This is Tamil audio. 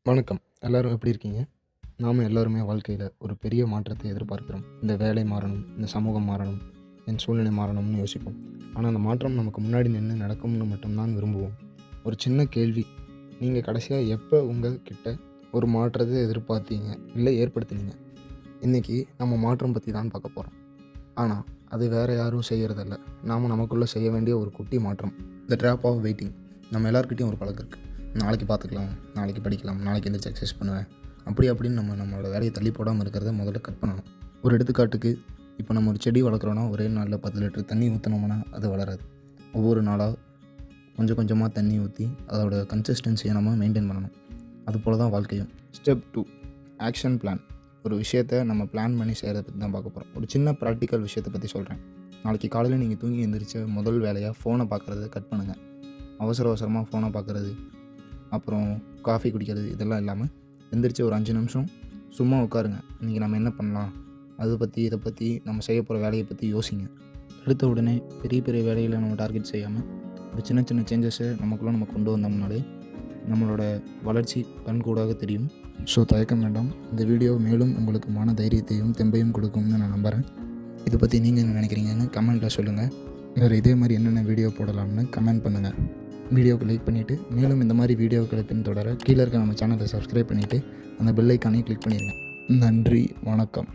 வணக்கம். எல்லாரும் எப்படி இருக்கீங்க? நாம எல்லாருமே வாழ்க்கையில ஒரு பெரிய மாற்றத்தை எதிர்பார்க்கிறோம். இந்த வேலை மாறணும், இந்த சமூகம் மாறணும், என் சூழ்நிலை மாறணும்னு யோசிப்போம். ஆனா, அந்த மாற்றம் நமக்கு முன்னாடி நின்னு நடக்கும்னு மட்டும் தான் விரும்புவோம். ஒரு சின்ன கேள்வி. நீங்க கடைசியா எப்ப உங்க கிட்ட ஒரு மாற்றத்தை எதிர்பார்த்தீங்க? இல்ல ஏற்படுத்துனீங்க? இன்னைக்கு நம்ம மாற்றம் பத்தி தான் பார்க்க போறோம். ஆனா, அது வேற யாரும் செய்யறதல்ல. நாம நமக்குள்ள செய்ய வேண்டிய ஒரு குட்டி மாற்றம். த ட்ராப் ஆஃப் வெயிட்டிங். நம்ம எல்லார்கிட்டயும் ஒரு பழக்கம் இருக்கு. நாளைக்கு பார்த்துக்கலாம், நாளைக்கு படிக்கலாம், நாளைக்கு எந்திரிச்சு எக்சர்சைஸ் பண்ணுவேன். அப்படின்னு நம்மளோட வேலையை தள்ளி போடாமல் இருக்கிறத முதல்ல கட் பண்ணணும். ஒரு எடுத்துக்காட்டுக்கு, இப்போ நம்ம ஒரு செடி வளர்க்குறோன்னா ஒரே நாளில் 10 லிட்டர் தண்ணி ஊற்றினோம்னா அது வளராது. ஒவ்வொரு நாளாக கொஞ்சம் கொஞ்சமாக தண்ணி ஊற்றி அதோட கன்சிஸ்டன்சியை நம்ம மெயின்டைன் பண்ணணும். அதுபோல் தான் வாழ்க்கையும். Step 2, action plan. ஒரு விஷயத்தை நம்ம பிளான் பண்ணி செய்கிறத பற்றி தான் பார்க்க போகிறோம். ஒரு சின்ன ப்ராக்டிக்கல் விஷயத்தை பற்றி சொல்கிறேன். நாளைக்கு காலையில் நீங்கள் தூங்கி எழுந்திரிச்ச முதல் வேலையாக ஃபோனை பார்க்குறத கட் பண்ணுங்கள். அவசரமாக ஃபோனை பார்க்குறது, அப்புறம் காஃபி குடிக்கிறது இதெல்லாம் இல்லாமல் எந்திரிச்சு ஒரு 5 நிமிஷம் சும்மா உட்காருங்க. இன்றைக்கி நம்ம என்ன பண்ணலாம், அதை பற்றி இதை பற்றி நம்ம செய்ய போகிற வேலையை பற்றி யோசிங்க. எடுத்த உடனே பெரிய பெரிய வேலைகளை நம்ம டார்கெட் செய்யாமல் ஒரு சின்ன சின்ன சேஞ்சஸை நமக்குள்ளே நம்ம கொண்டு வந்தோம்னாலே நம்மளோட வளர்ச்சி கண்கூடாக தெரியும். ஸோ தயக்கம் வேண்டாம். இந்த வீடியோ மேலும் உங்களுக்கு மன தைரியத்தையும் தெம்பையும் கொடுக்கும்னு நான் நம்புகிறேன். இதை பற்றி நீங்கள் என்ன நினைக்கிறீங்கன்னு கமெண்ட்டில் சொல்லுங்கள். வேறு இதே மாதிரி என்னென்ன வீடியோ போடலாம்னு கமெண்ட் பண்ணுங்கள். வீடியோவுக்கு லைக் பண்ணிவிட்டு மேலும் இந்த மாதிரி வீடியோக்களை பின்தொடர கீழே இருக்க நம்ம சேனலை சப்ஸ்கிரைப் பண்ணிவிட்டு அந்த பெல் ஐக்கானையும் கிளிக் பண்ணிடுங்க. நன்றி, வணக்கம்.